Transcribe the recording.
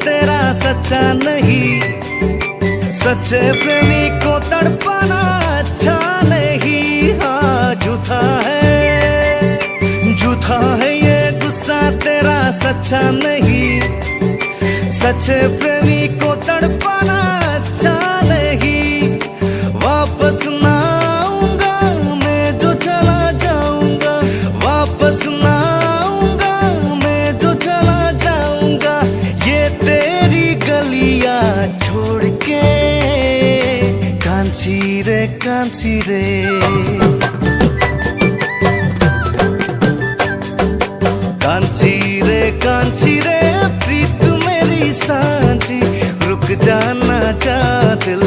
तेरा सच्चा नहीं। सच्चे प्रेमी को तड़पाना अच्छा नहीं। हाँ झूठा है ये गुस्सा तेरा सच्चा नहीं। सच्चे प्रेमी को तड़पाना अच्छा नहीं। वापस ना आऊंगा मैं जो चला जाऊंगा। वापस ना आऊंगा मैं जो चला जाऊंगा। ये तेरी गलियां छोड़ के कांची रे कांची रे। कांची रे प्रीत मेरी सांची। रुक जाना चाह दिल